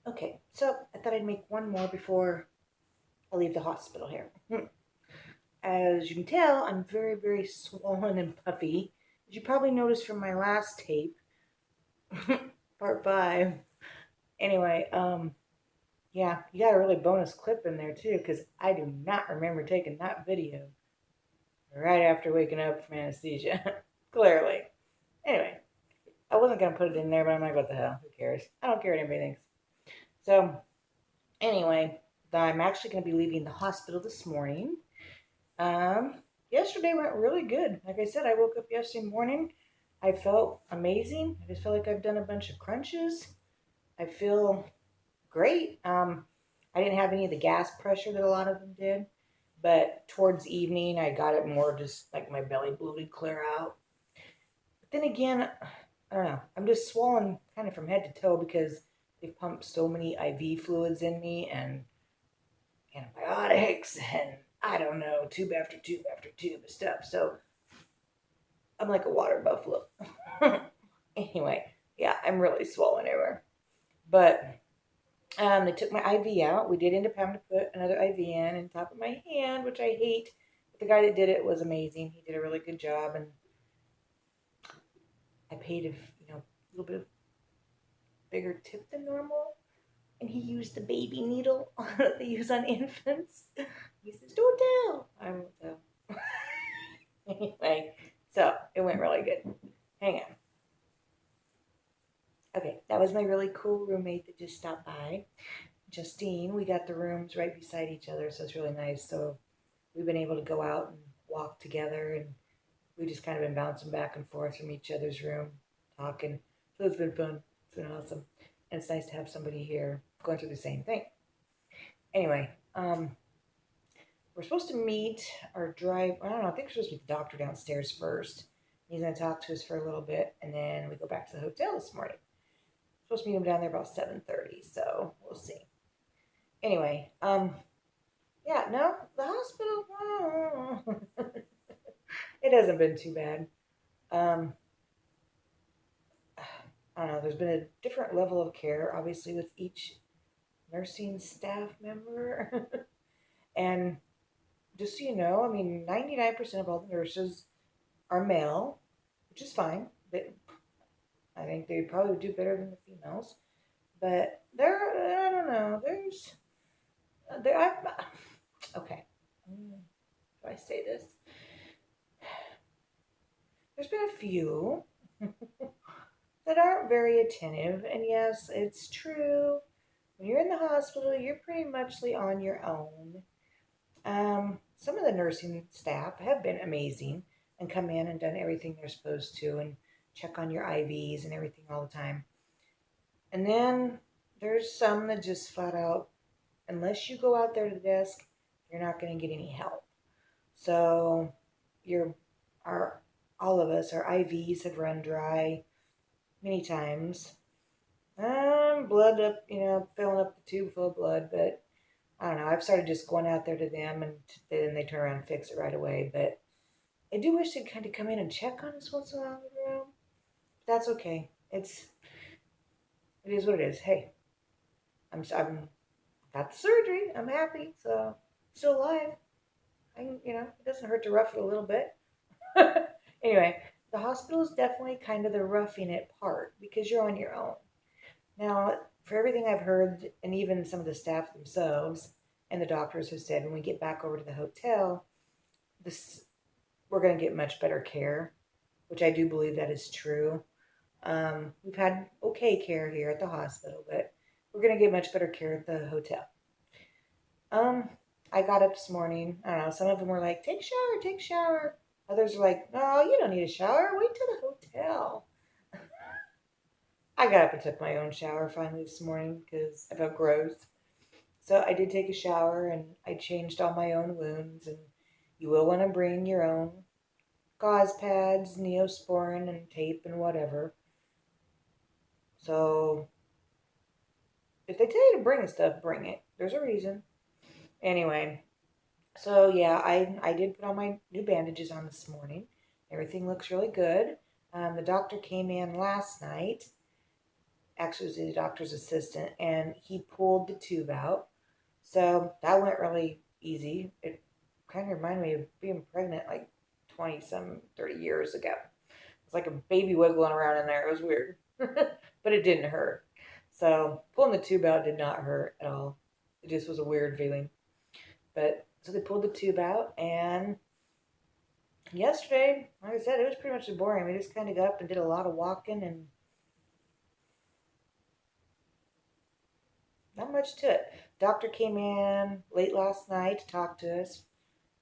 Okay, so I thought I'd make one more before I leave the hospital here. As you can tell, I'm very, very swollen and puffy. As you probably noticed from my last tape, part five. Anyway, yeah, you got a really bonus clip in there too, because I do not remember taking that video right after waking up from anesthesia. Clearly. Anyway, I wasn't gonna put it in there, but I'm like, what the hell? Who cares? I don't care what anybody thinks. So, anyway, I'm actually gonna be leaving the hospital this morning. Um, Yesterday went really good. Like I said, I woke up yesterday morning. I felt amazing. I just felt like I've done a bunch of crunches. I feel great. I didn't have any of the gas pressure that a lot of them did, but towards evening, I got it more just like my belly bloated clear out. But then again, I don't know. I'm just swollen kind of from head to toe because they've pumped so many IV fluids in me and antibiotics and I don't know, tube after tube after tube of stuff. So I'm like a water buffalo. Anyway, yeah, I'm really swollen everywhere. But they took my IV out. We did end up having to put another IV in on top of my hand, which I hate. But the guy that did it was amazing. He did a really good job, and I paid a little bit bigger tip than normal. And he used the baby needle that they use on infants. He says, "Don't tell." I won't tell. Anyway, so it went really good. Hang on. Okay, that was my really cool roommate that just stopped by. Justine, we got the rooms right beside each other, so it's really nice. So we've been able to go out and walk together, and we just kind of been bouncing back and forth from each other's room, talking. So it's been fun. It's been awesome. And it's nice to have somebody here going through the same thing. Anyway, we're supposed to meet or drive. I don't know. I think we're supposed to meet the doctor downstairs first. He's going to talk to us for a little bit, and then we go back to the hotel this morning. We're supposed to meet him down there about 7:30, so we'll see. Anyway, yeah, no, the hospital. It hasn't been too bad. Um, I don't know. There's been a different level of care, obviously, with each nursing staff member, and just so you know, I mean, 99% of all the nurses are male, which is fine. But I think they probably would do better than the females. But I don't know. There, okay. How do I say this? There's been a few that aren't very attentive, and yes, it's true. When you're in the hospital, you're pretty muchly on your own. Some of the nursing staff have been amazing and come in and done everything they're supposed to and check on your IVs and everything all the time. And then there's some that just flat out, unless you go out there to the desk, you're not going to get any help. So you're, our, all of us, our IVs have run dry many times. Blood up, filling up the tube full of blood, but I don't know. I've started just going out there to them, and then they turn around and fix it right away. But I do wish they'd kind of come in and check on us once in a while in the room. But that's okay. It is what it is. Hey, I'm got the surgery. I'm happy, so still alive. It doesn't hurt to rough it a little bit. Anyway, the hospital is definitely kind of the roughing it part because you're on your own. Now, for everything I've heard, and even some of the staff themselves and the doctors have said, when we get back over to the hotel, this we're going to get much better care, which I do believe that is true. We've had okay care here at the hospital, but we're going to get much better care at the hotel. Um, I got up this morning. I don't know. Some of them were like, "Take a shower, take a shower." Others were like, "No, you don't need a shower. Wait till the hotel." I got up and took my own shower finally this morning because I felt gross. So I did take a shower and I changed all my own wounds. And you will want to bring your own gauze pads, neosporin, and tape and whatever. So if they tell you to bring stuff, bring it. There's a reason. Anyway, so yeah, I did put all my new bandages on this morning. Everything looks really good. The doctor came in last night Actually, was the doctor's assistant, and he pulled the tube out. So that went really easy. It kind of reminded me of being pregnant like 20 some 30 years ago. It's like a baby wiggling around in there. It was weird, but it didn't hurt. So pulling the tube out did not hurt at all. It just was a weird feeling. But so they pulled the tube out, and yesterday, like I said, it was pretty much boring. We just kind of got up and did a lot of walking and not much to it. Doctor came in late last night to talk to us.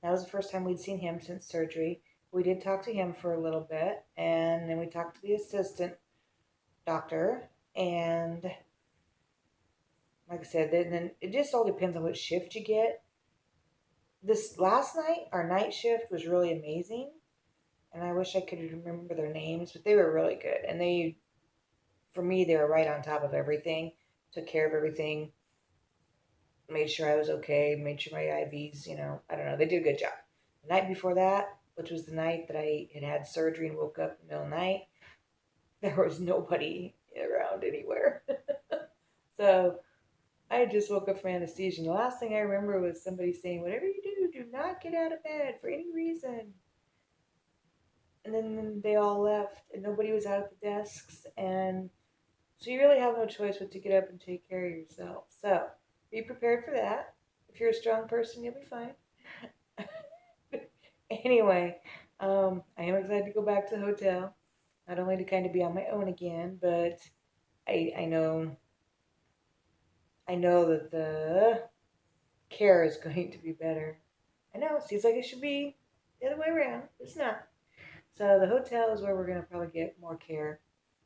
That was the first time we'd seen him since surgery. We did talk to him for a little bit, and then we talked to the assistant doctor. And like I said, then it just all depends on which shift you get. This last night, our night shift was really amazing, and I wish I could remember their names, but they were really good. And for me, they were right on top of everything, took care of everything, made sure I was okay, made sure my IVs, I don't know, they did a good job. The night before that, which was the night that I had surgery and woke up in the middle of the night, there was nobody around anywhere. So I just woke up from anesthesia, and the last thing I remember was somebody saying, "Whatever you do not get out of bed for any reason." And then they all left, and nobody was out at the desks, and so you really have no choice but to get up and take care of yourself. So be prepared for that. If you're a strong person, you'll be fine. Anyway, I am excited to go back to the hotel, not only to kind of be on my own again, but I know that the care is going to be better. I know it seems like it should be the other way around. It's not. So the hotel is where we're gonna probably get more care.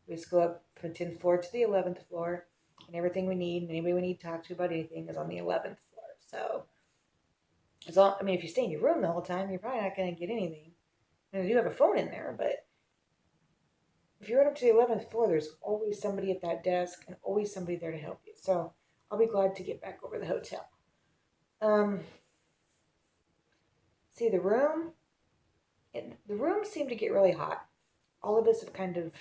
We just go up from the 10th floor to the 11th floor, and everything we need, and anybody we need to talk to about anything is on the 11th floor. So, if you stay in your room the whole time, you're probably not gonna get anything. And you do have a phone in there, but if you run up to the 11th floor, there's always somebody at that desk and always somebody there to help you. So I'll be glad to get back over the hotel. Um, See the room seemed to get really hot. All of us have kind of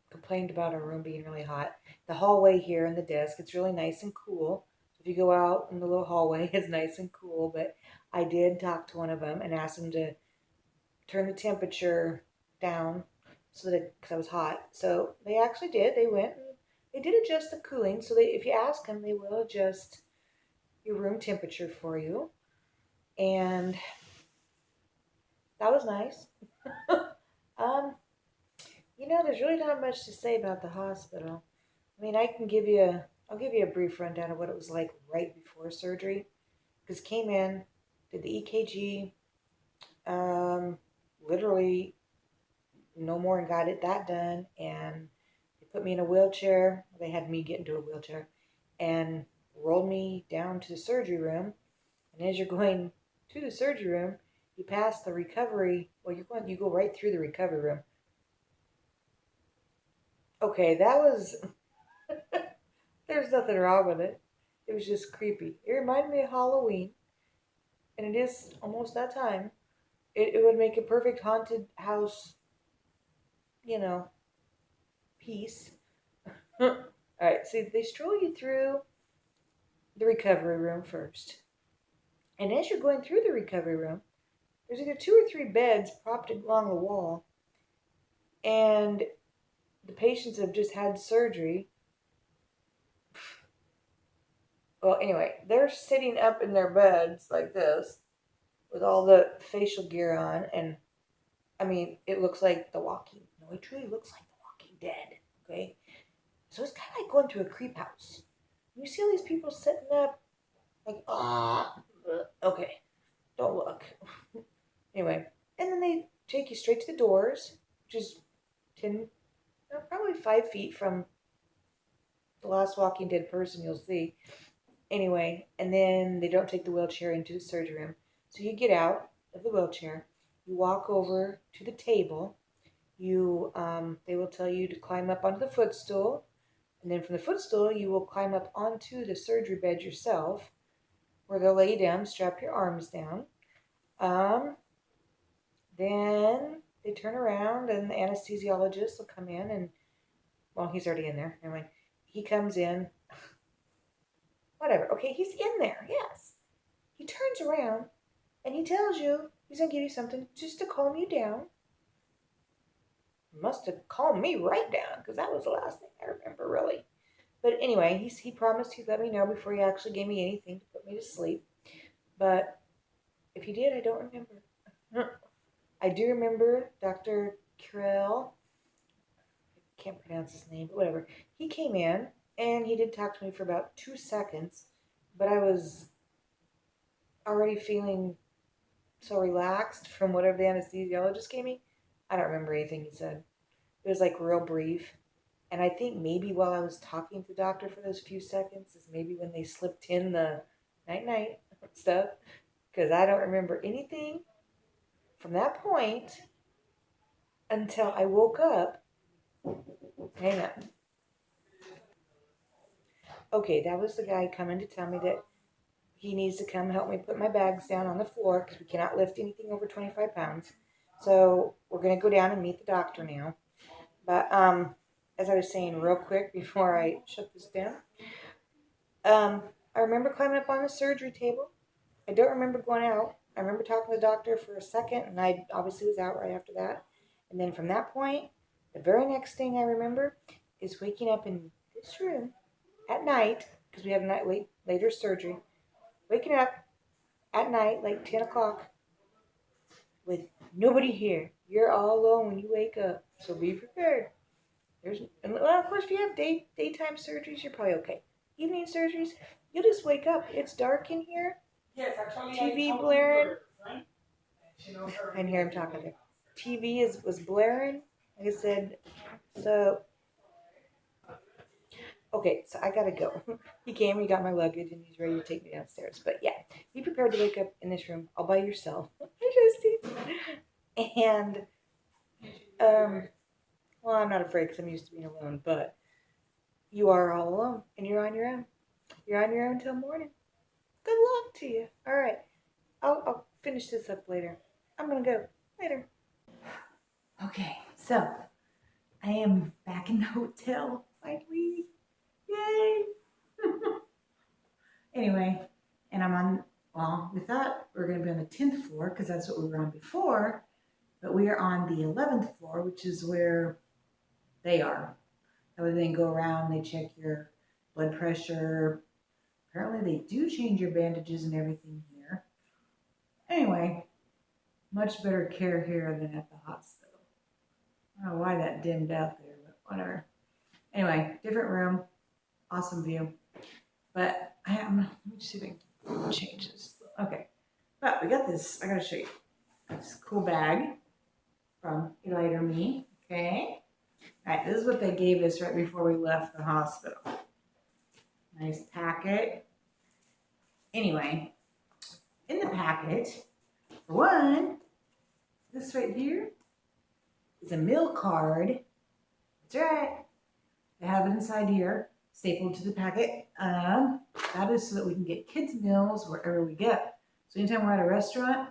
complained about our room being really hot. The hallway here and the desk, it's really nice and cool. If you go out in the little hallway, it's nice and cool. But I did talk to one of them and ask them to turn the temperature down so that because I was hot. So they actually did. They went and they did adjust the cooling. So if you ask them, they will adjust your room temperature for you. And that was nice. um, there's really not much to say about the hospital. I'll give you a brief rundown of what it was like right before surgery. Because came in, did the EKG, literally no more and got that done, and they put me in a wheelchair. They had me get into a wheelchair and rolled me down to the surgery room. And as you're going to the surgery room, you pass the recovery. Well, you go right through the recovery room. Okay, that was. There's nothing wrong with it. It was just creepy. It reminded me of Halloween, and it is almost that time. It would make a perfect haunted house, you know, piece. All right, so they stroll you through the recovery room first. And as you're going through the recovery room, there's either 2 or 3 beds propped along the wall, and the patients have just had surgery. Well, anyway, they're sitting up in their beds like this with all the facial gear on, and it looks like The Walking. No, it truly looks like The Walking Dead. Okay, so it's kind of like going to a creep house. You see all these people sitting up, like okay, don't look. Anyway, and then they take you straight to the doors, which is 10, probably 5 feet from the last Walking Dead person you'll see. Anyway, and then they don't take the wheelchair into the surgery room. So you get out of the wheelchair, you walk over to the table. They will tell you to climb up onto the footstool, and then from the footstool you will climb up onto the surgery bed yourself, where they'll lay you down, strap your arms down. Then they turn around, and the anesthesiologist will come in, and Well, he's already in there. Never mind. He comes in. Whatever. Okay, he's in there. Yes. He turns around and he tells you he's going to give you something just to calm you down. Must have calmed me right down because that was the last thing I remember, really. But anyway, he promised he'd let me know before he actually gave me anything to put me to sleep. But if he did, I don't remember. I do remember Dr. Kirell. I can't pronounce his name, but whatever. He came in and he did talk to me for about 2 seconds, but I was already feeling so relaxed from whatever the anesthesiologist gave me. I don't remember anything he said. It was like real brief. And I think maybe while I was talking to the doctor for those few seconds is maybe when they slipped in the night night stuff. Because I don't remember anything from that point until I woke up. Hang on. Okay, that was the guy coming to tell me that he needs to come help me put my bags down on the floor because we cannot lift anything over 25 pounds. So we're going to go down and meet the doctor now. But as I was saying real quick before I shut this down, I remember climbing up on the surgery table. I don't remember going out. I remember talking to the doctor for a second, and I obviously was out right after that. And then from that point, the very next thing I remember is waking up in this room at night, because we have later surgery, waking up at night, like 10 o'clock, with nobody here. You're all alone when you wake up, so be prepared. Well, of course, if you have daytime surgeries, you're probably okay. Evening surgeries, you'll just wake up. It's dark in here. Yes, actually, TV blaring. I hear him talking there. TV was blaring. Like I said, so okay, so I gotta go. He came, he got my luggage, and he's ready to take me downstairs. But yeah, be prepared to wake up in this room all by yourself. And well, I'm not afraid because I'm used to being alone. But you are all alone, and you're on your own. You're on your own till morning. Good luck to you. All right, I'll finish this up later. I'm gonna go later. Okay, so I am back in the hotel finally. Yay! Anyway, and I'm on, well, we thought we were going to be on the 10th floor because that's what we were on before, but we are on the 11th floor, which is where they are. That way they go around, they check your blood pressure. Apparently they do change your bandages and everything here. Anyway, much better care here than at the hospital. I don't know why that dimmed out there, but whatever. Anyway, different room, awesome view. But let me see if I can change this. Okay, but we got this. I gotta show you this cool bag from Eli or me. Okay, all right. This is what they gave us right before we left the hospital. Nice packet. Anyway, in the packet, for one, this right here is a meal card. That's right. They have it inside here, stapled to the packet. That is so that we can get kids' meals wherever we go. So anytime we're at a restaurant,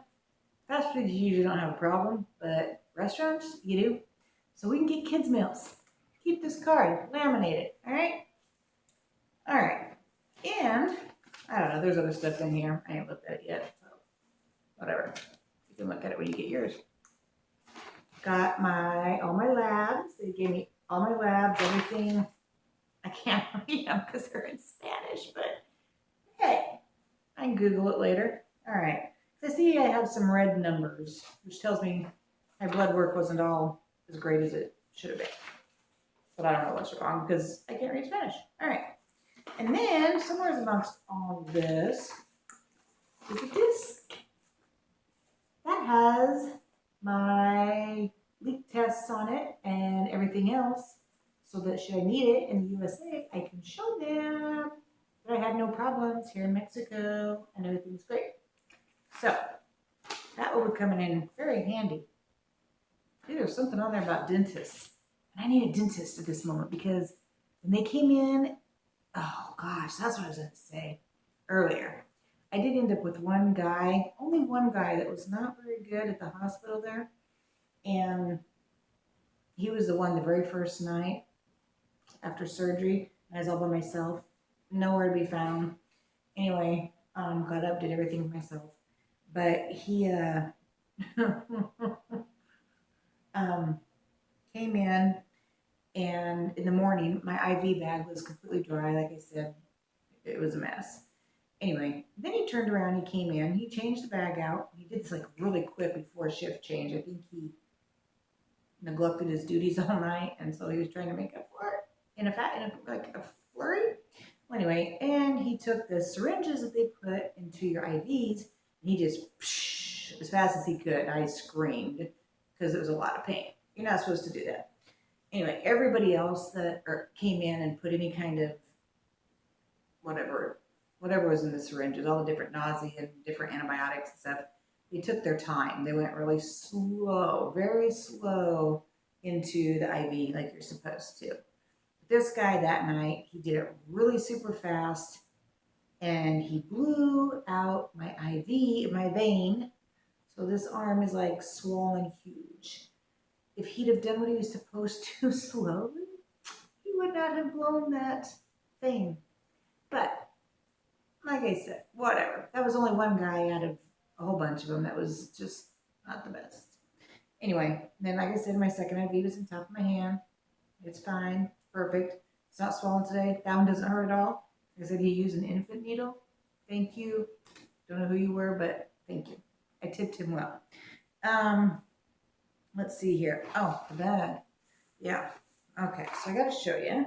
fast food you usually don't have a problem, but restaurants, you do. So we can get kids' meals. Keep this card, laminate it, all right? All right, and I don't know, there's other stuff in here. I ain't looked at it yet, so whatever. You can look at it when you get yours. Got all my labs. They gave me all my labs, everything. I can't read them because they're in Spanish, but hey, I can Google it later. All right. So I see I have some red numbers, which tells me my blood work wasn't all as great as it should have been. But I don't know what's wrong because I can't read Spanish. All right. And then somewhere amongst all of this is a disc that has my leak tests on it and everything else, so that should I need it in the USA, I can show them that I had no problems here in Mexico and everything's great. So that will be coming in very handy. There's something on there about dentists. And I need a dentist at this moment because when they came in, oh gosh, that's what I was going to say earlier. I did end up with only one guy that was not very good at the hospital there. And he was the one the very first night. after surgery. I was all by myself, nowhere to be found. Anyway, got up, did everything myself. But he um, came and in the morning, my IV bag was completely dry. Like I said, it was a mess. Anyway, then he turned around, he came in, he changed the bag out. He did this like really quick before shift change. I think he neglected his duties all night, and so he was trying to make up for it like a flurry. Well, anyway, and he took the syringes that they put into your IVs, and he just as fast as he could. I screamed because it was a lot of pain. You're not supposed to do that. Anyway, everybody else that came in and put any kind of whatever was in the syringes, all the different nausea and different antibiotics and stuff, they took their time. They went really slow, very slow into the IV like you're supposed to. This guy that night, he did it really super fast, and he blew out my IV, my vein. So this arm is like swollen huge. If he'd have done what he was supposed to slowly, he would not have blown that vein. But like I said, whatever. That was only one guy out of a whole bunch of them that was just not the best. Anyway, then like I said, my second IV was on top of my hand. It's fine. Perfect. It's not swollen today. That one doesn't hurt at all. I said he used an infant needle. Thank you. Don't know who you were, but thank you. I tipped him well. Let's see here. Oh, the bag. Yeah. Okay, so I got to show you.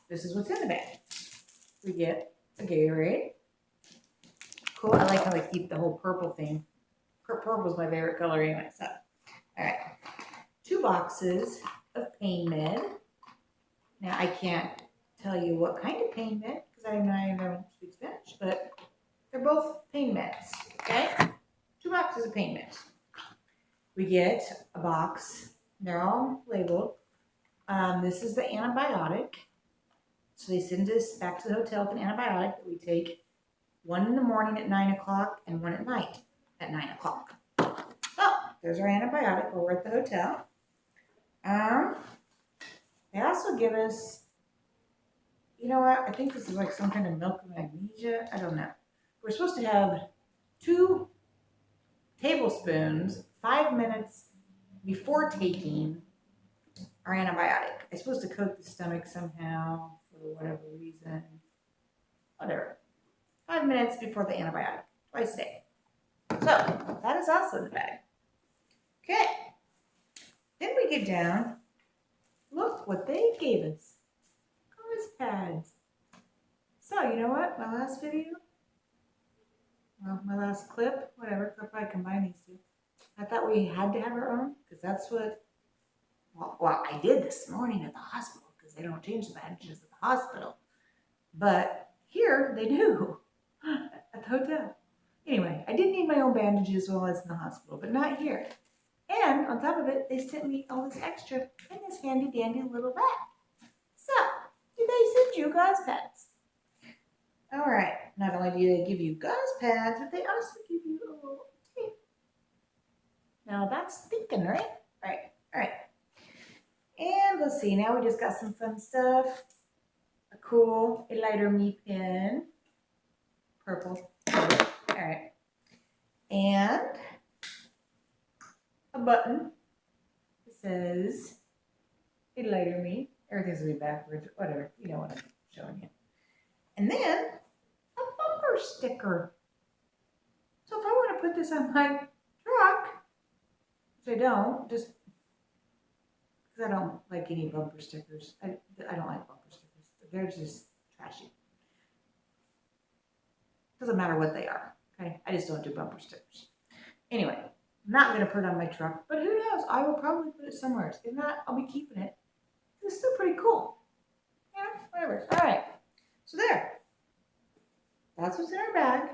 This is what's in the bag. We get a Gatorade. Cool. I like how they keep the whole purple thing. Purple is my favorite color anyway. So, all right. 2 boxes of pain med. Now, I can't tell you what kind of pain med because I don't speak Spanish, but they're both pain meds, okay? 2 boxes of pain meds. We get a box. They're all labeled. This is the antibiotic. So they send us back to the hotel with an antibiotic that we take 1 in the morning at 9 o'clock and 1 at night at 9 o'clock. So there's our antibiotic while we're at the hotel. They also give us, you know what? I think this is like some kind of milk of magnesia. I don't know. We're supposed to have 2 tablespoons 5 minutes before taking our antibiotic. I'm supposed to coat the stomach somehow for whatever reason. Whatever. 5 minutes before the antibiotic. Twice a day. So, that is also in the bag. Okay. Then we get down. Look what they gave us. Gauze pads. So, you know what? My last video, my last clip, whatever, I'll probably combine these 2. I thought we had to have our own, because that's what, well, I did this morning at the hospital, because they don't change the bandages at the hospital. But here, they do, at the hotel. Anyway, I did need my own bandages while I was in the hospital, but not here. And on top of it, they sent me all this extra in this handy dandy little bag. So, do they send you gauze pads? All right. Not only do they give you gauze pads, but they also give you a little tape. Now that's thinking, right? Right. All right. And let's see. Now we just got some fun stuff. A lighter me pen. Purple. All right. And a button that says a lighter me. Everything's going to be backwards. Whatever. You know what I'm showing you. And then a bumper sticker. So if I want to put this on my truck, which I don't, just because I don't like any bumper stickers. I don't like bumper stickers. They're just trashy. Doesn't matter what they are. Okay, I just don't do bumper stickers. Anyway, I'm not going to put it on my truck, but who knows? I will probably put it somewhere. If not, I'll be keeping it. It's still pretty cool. Yeah, whatever. All right. So there. That's what's in our bag.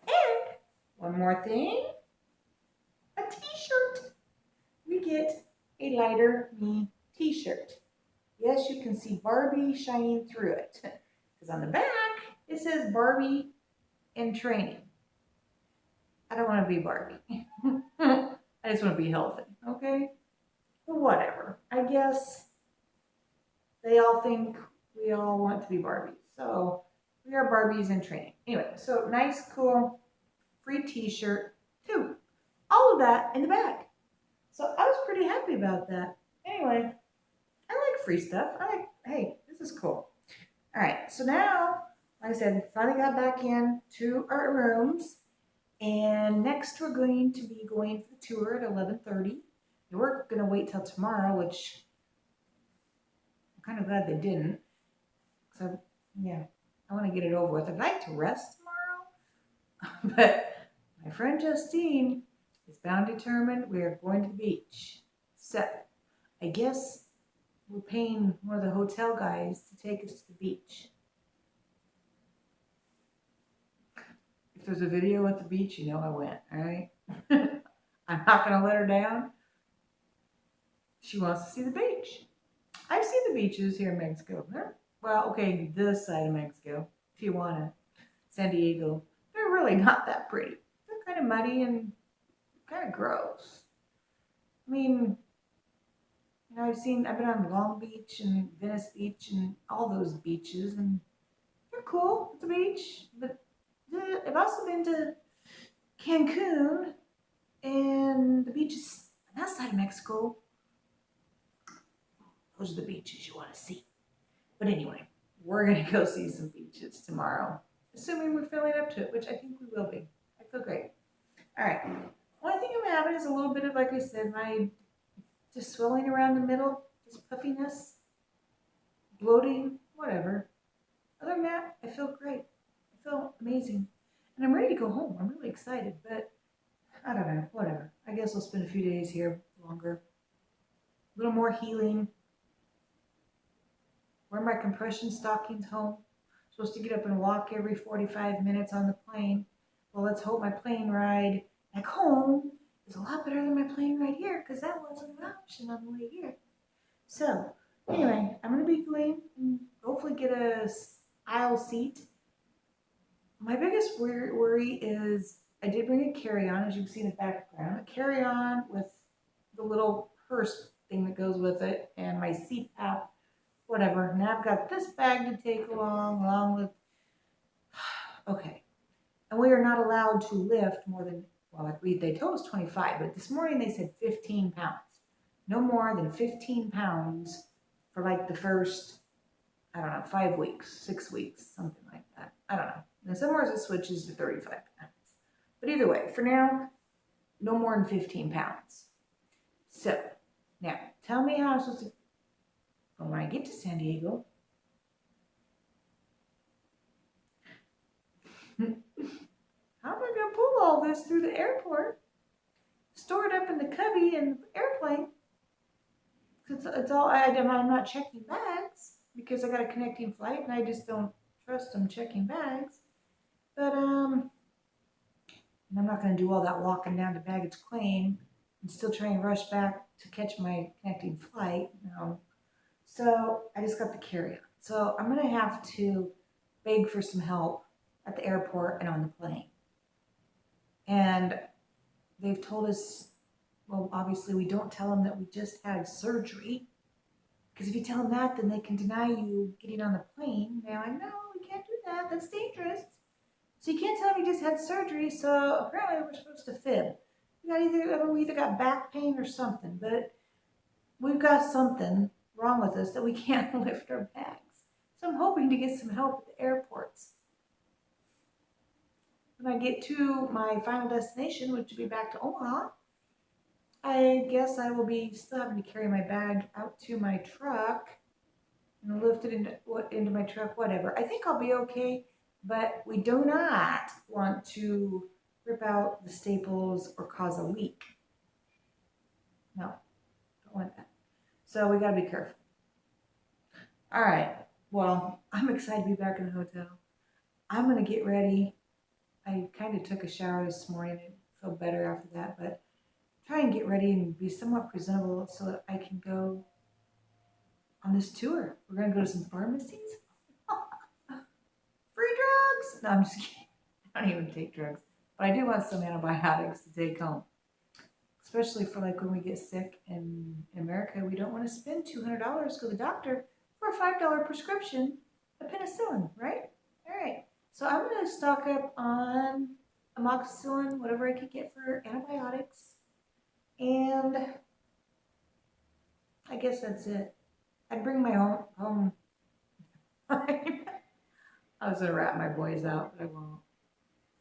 And one more thing. A t-shirt. We get a lighter me t-shirt. Yes, you can see Barbie shining through it. Because on the back, it says Barbie in training. I don't want to be Barbie. I just want to be healthy, okay? But whatever. I guess they all think we all want to be Barbies. So we are Barbies in training. Anyway, so nice, cool, free t-shirt, too. All of that in the bag. So I was pretty happy about that. Anyway, I like free stuff. Hey, this is cool. All right, so now, like I said, finally got back in to our rooms. And next we're going to be going for the tour at 11:30. We're going to wait till tomorrow, which I'm kind of glad they didn't. So, yeah, I want to get it over with. I'd like to rest tomorrow, but my friend Justine is bound determined we are going to the beach. So, I guess we're paying one of the hotel guys to take us to the beach. If there's a video at the beach, you know I went, all right? I'm not going to let her down. She wants to see the beach. I've seen the beaches here in Mexico. Well, okay, this side of Mexico, Tijuana, San Diego. They're really not that pretty. They're kind of muddy and kind of gross. I mean, I've been on Long Beach and Venice Beach and all those beaches, and they're cool. It's a beach, but I've also been to Cancun and the beaches on that side of Mexico. Those are the beaches you want to see. But anyway, we're going to go see some beaches tomorrow, assuming we're feeling up to it, which I think we will be. I feel great. All right. One thing I'm having is a little bit of, like I said, my just swelling around the middle, just puffiness, bloating, whatever. Other than that, I feel great. I feel amazing. And I'm ready to go home. I'm really excited, but I don't know, whatever. I guess I'll spend a few days here longer. A little more healing. Wear my compression stockings home. Supposed to get up and walk every 45 minutes on the plane. Well, let's hope my plane ride back home is a lot better than my plane ride here, because that wasn't an option on the way here. So, anyway, I'm going to be going and hopefully get a aisle seat. My biggest worry is I did bring a carry-on, as you can see in the background. A carry-on with the little purse thing that goes with it and my CPAP, whatever. Now I've got this bag to take along with, okay. And we are not allowed to lift more than, well, they told us 25, but this morning they said 15 pounds. No more than 15 pounds for like the first, I don't know, 5 weeks, 6 weeks, something like that. I don't know. And somewhere it switches to 35 pounds. But either way, for now, no more than 15 pounds. So, now, tell me how I'm supposed to, when I get to San Diego, how am I going to pull all this through the airport, store it up in the cubby in the airplane? It's all, I'm not checking bags because I got a connecting flight and I just don't trust them checking bags. But, and I'm not going to do all that walking down to baggage claim and still try and rush back to catch my connecting flight. No. So I just got the carry-on. So I'm going to have to beg for some help at the airport and on the plane. And they've told us, well, obviously we don't tell them that we just had surgery. Because if you tell them that, then they can deny you getting on the plane. They're like, no, we can't do that. That's dangerous. So you can't tell them you just had surgery. So apparently we're supposed to fib. We either got back pain or something. But we've got something wrong with us that we can't lift our bags. So I'm hoping to get some help at the airports. When I get to my final destination, which will be back to Omaha, I guess I will be still having to carry my bag out to my truck and lift it into my truck, whatever. I think I'll be okay, but we do not want to rip out the staples or cause a leak. No, don't want that. So we gotta be careful. All right, well, I'm excited to be back in the hotel. I'm gonna get ready. I kind of took a shower this morning and feel better after that, but try and get ready and be somewhat presentable so that I can go on this tour. We're going to go to some pharmacies. Free drugs! No, I'm just kidding. I don't even take drugs. But I do want some antibiotics to take home. Especially for like when we get sick in America. We don't want to spend $200 to the doctor for a $5 prescription of penicillin, right? All right. So I'm going to stock up on amoxicillin, whatever I could get for antibiotics. And I guess that's it. I'd bring my own home. I was going to rat my boys out, but I won't.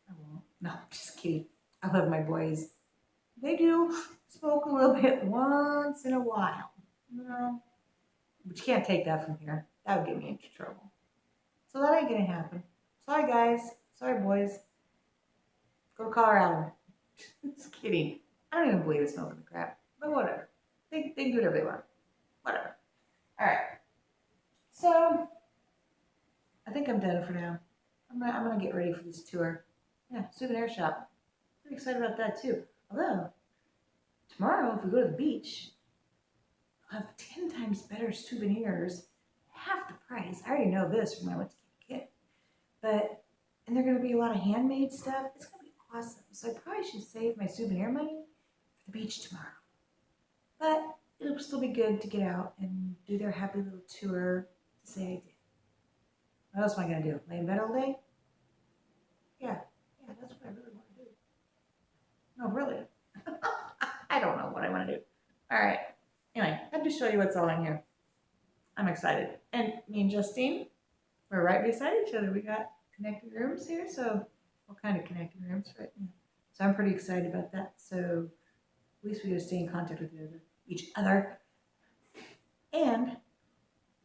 I won't. No, I'm just kidding. I love my boys. They do smoke a little bit once in a while. You know, but you can't take that from here. That would get me into trouble. So that ain't gonna happen. Sorry, guys. Sorry, boys. Go to Colorado. Just kidding. I don't even believe it's smoking the crap. But whatever. They can do whatever they want. Whatever. All right. So I think I'm done for now. I'm gonna get ready for this tour. Yeah, souvenir shop. Pretty excited about that too. Although tomorrow, if we go to the beach, we'll have 10 times better souvenirs, half the price. I already know this from when I went to Kit. But and they're gonna be a lot of handmade stuff. It's gonna be awesome. So I probably should save my souvenir money for the beach tomorrow. But it'll still be good to get out and do their happy little tour to say I did. What else am I gonna do? Lay in bed all day? Yeah, that's what I really want to do. No, really. I don't know what I want to do. All right. Anyway, I have to show you what's all in here. I'm excited. And me and Justine, we're right beside each other. We got connected rooms here. So, what kind of connected rooms, right? Yeah. So, I'm pretty excited about that. So, at least we get to stay in contact with each other. And,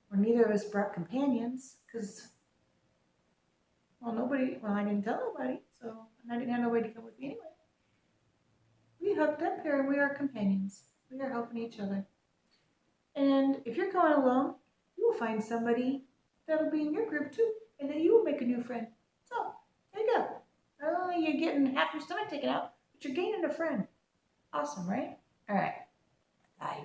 when neither of us brought companions, because, well, I didn't tell nobody. So, and I didn't have nobody to come with me anyway. We hooked up here and we are companions. We are helping each other. And if you're going alone, you will find somebody that'll be in your group too, and then you will make a new friend. So, there you go. Not only are you getting half your stomach taken out, but you're gaining a friend. Awesome, right? All right. Bye.